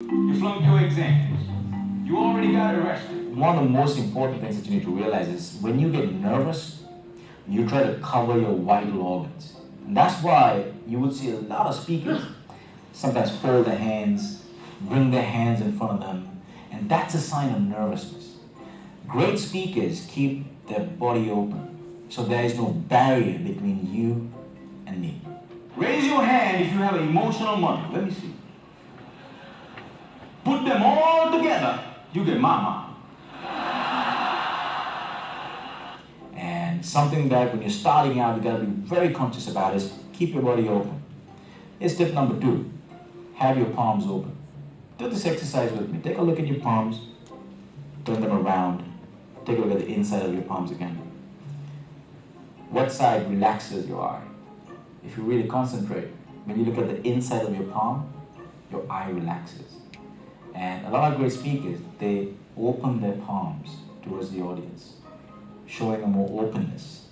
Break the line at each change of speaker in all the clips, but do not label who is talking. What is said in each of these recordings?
You flunked your exams. You already got arrested.
One of the most important things that you need to realize is when you get nervous, you try to cover your vital organs. And that's why you would see a lot of speakers sometimes fold their hands, bring their hands in front of them, and that's a sign of nervousness. Great speakers keep their body open, so there is no barrier between you and me.
Raise your hand if you have an emotional money. Let me see. Put them all together, you get my mark.
And something that when you're starting out, you gotta be very conscious about is keep your body open. Here's tip number 2. Have your palms open. Do this exercise with me. Take a look at your palms, turn them around, take a look at the inside of your palms again. What side relaxes your eye? If you really concentrate, when you look at the inside of your palm, your eye relaxes. And a lot of great speakers, they open their palms towards the audience, showing a more openness.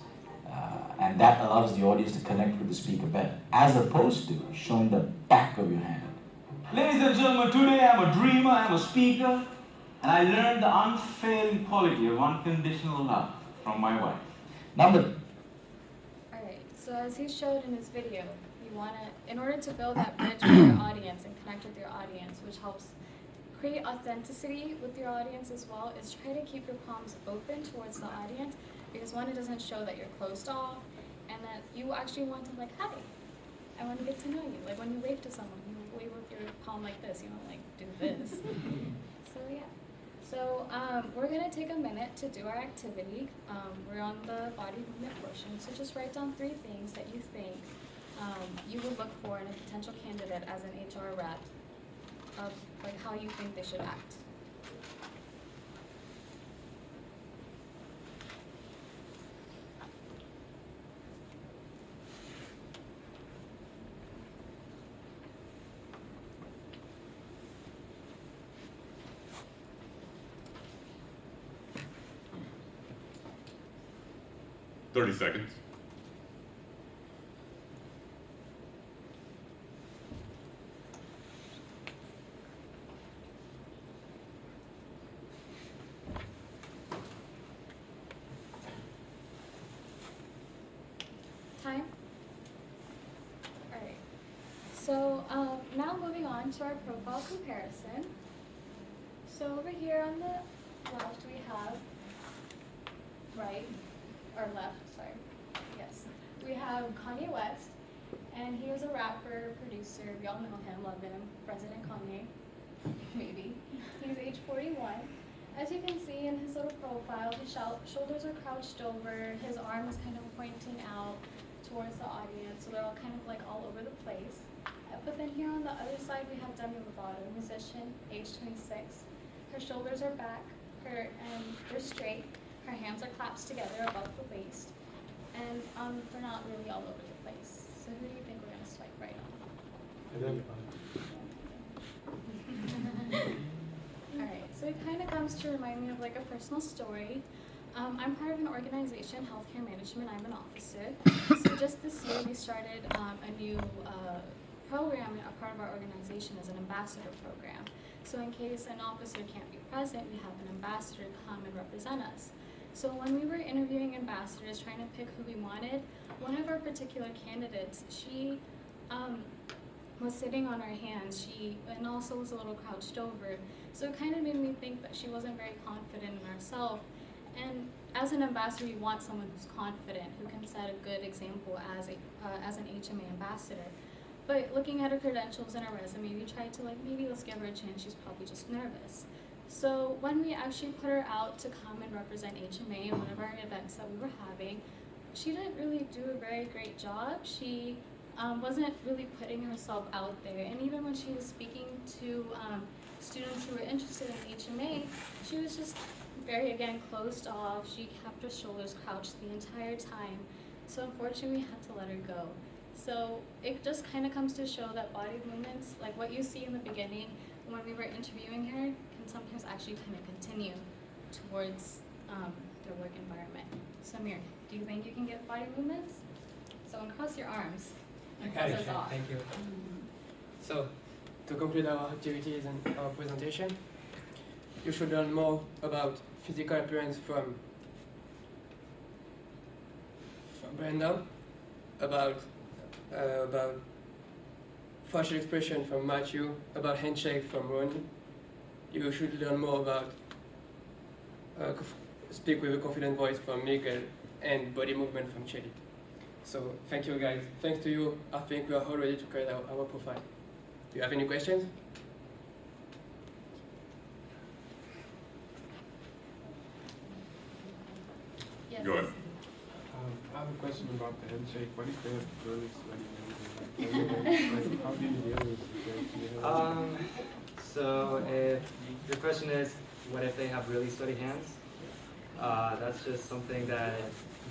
And that allows the audience to connect with the speaker better, as opposed to showing the back of your hand.
Ladies and gentlemen, today I'm a dreamer, I'm a speaker, and I learned the unfailing quality of unconditional love from my wife.
Number.
Alright, so as he showed in his video, you want to, in order to build that bridge with your audience and connect with your audience, which helps create authenticity with your audience as well, is try to keep your palms open towards the audience, because one, it doesn't show that you're closed off, and that you actually want to like, hi, I want to get to know you. Like when you wave to someone, you wave with your palm like this, you don't like do this. So yeah. So we're going to take a minute to do our activity. We're on the body movement portion, so just write down 3 things that you think you would look for in a potential candidate as an HR rep, of like how you think they should act.
Thirty seconds.
Time? Alright. So now moving on to our profile comparison. So over here on the left we have we have Kanye West, and he was a rapper, producer, we all know him, love him, President Kanye, maybe. He's age 41. As you can see in his little profile, his shoulders are crouched over, his arm is kind of pointing out towards the audience, so they're all kind of like all over the place. But then here on the other side we have Demi Lovato, musician, age 26. Her shoulders are back, they're straight, her hands are clasped together above the waist, and they're not really all over the place. So who do you think we're going to swipe right on? Alright, so it kind of comes to remind me of like a personal story. I'm part of an organization, healthcare management, I'm an officer. So just this year we started a new program. A part of our organization is an ambassador program. So in case an officer can't be present, we have an ambassador come and represent us. So when we were interviewing ambassadors, trying to pick who we wanted, one of our particular candidates, she was sitting on her hands, and also was a little crouched over. So it kind of made me think that she wasn't very confident in herself. And as an ambassador, you want someone who's confident, who can set a good example as an HMA ambassador. But looking at her credentials and her resume, we tried to maybe let's give her a chance, she's probably just nervous. So when we actually put her out to come and represent HMA in one of our events that we were having, she didn't really do a very great job. She wasn't really putting herself out there. And even when she was speaking to students who were interested in HMA, she was just very, again, closed off. She kept her shoulders crouched the entire time. So unfortunately, we had to let her go. So it just kind of comes to show that body movements, like what you see in the beginning when we were interviewing her, can sometimes actually kind of continue towards their work environment. Samir, do you think you can get body movements? So uncross your arms and cross us off.
Thank you. So
to conclude our activities and our presentation, you should learn more about physical appearance from Brenda, about facial expression from Matthew, about handshake from Ronnie. You should learn more about speak with a confident voice from Miguel and body movement from Chelly. So thank you guys. Thanks to you, I think we are all ready to create our profile. Do you have any questions?
Yes.
Go ahead.
I have a question about the handshake. What if they have really sweaty hands? Like, how do you deal with the
So if your question is, what if they have really sweaty hands? That's just something that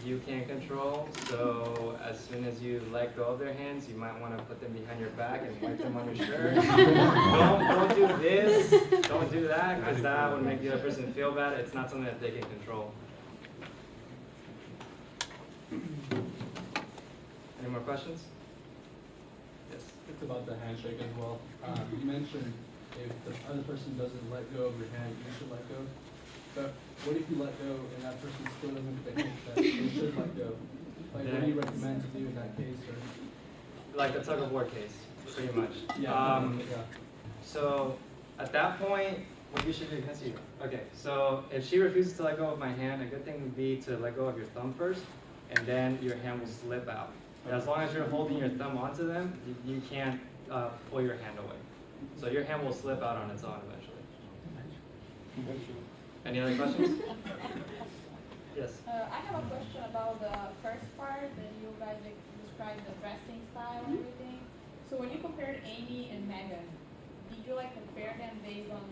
you can't control. So as soon as you let go of their hands, you might want to put them behind your back and wipe them on your shirt. Don't do this. Don't do that, because that would make the other person feel bad. It's not something that they can control. Any more questions? Yes.
It's about the handshake as well. You mentioned if the other person doesn't let go of your hand, you should let go. But what if you let go and that person still doesn't think that they should let go? Like, what do you recommend to do in that case? Or?
Like the tug of war case, pretty much.
Yeah.
So at that point, what you should do, okay, so if she refuses to let go of my hand, a good thing would be to let go of your thumb first, and then your hand will slip out. As long as you're holding your thumb onto them, you can't pull your hand away. So your hand will slip out on its own eventually. Any other questions? Yes.
I have a question about the first part that you guys described, the dressing style and everything. So when you compared Amy and Megan, did you compare them based on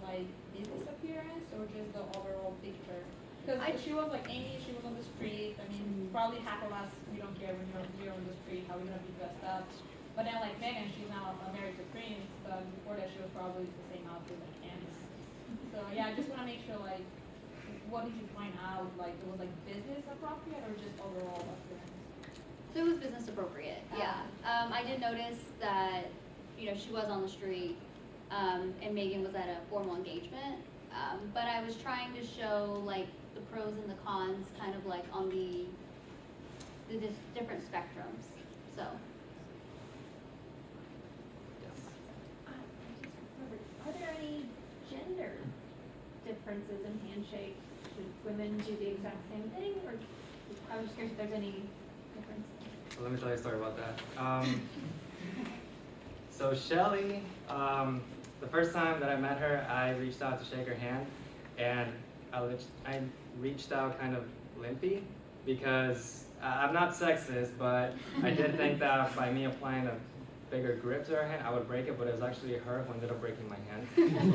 business appearance or just the overall picture? Because she was Amy, she was on the street. I mean, probably half of us, we don't care when you're on the street how we're gonna be dressed up. But then Megan, she's now married to Prince, but before that she was probably the same outfit like Candace. So yeah, I just wanna make sure what did you find out? It was business appropriate or just overall appearance?
So it was business appropriate, yeah. I did notice that, she was on the street, and Megan was at a formal engagement. But I was trying to show the pros and the cons kind of on the different spectrums, so.
Yes.
Are there any gender differences in handshake? Should women do the exact same thing, or I was just curious if there's any difference?
So let me tell you a story about that. So Shelly, the first time that I met her, I reached out to shake her hand, and I reached out kind of limpy because I'm not sexist, but I did think that by me applying a bigger grip to her hand, I would break it, but it was actually her who ended up breaking my hand.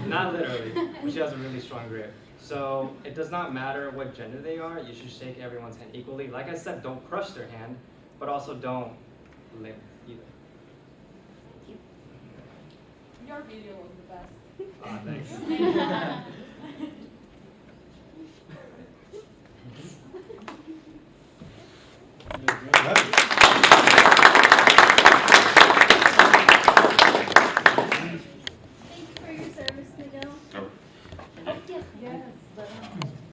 Not literally, but she has a really strong grip. So it does not matter what gender they are, you should shake everyone's hand equally. Like I said, don't crush their hand, but also don't limp either.
Thank you.
Your video was the best.
Thanks.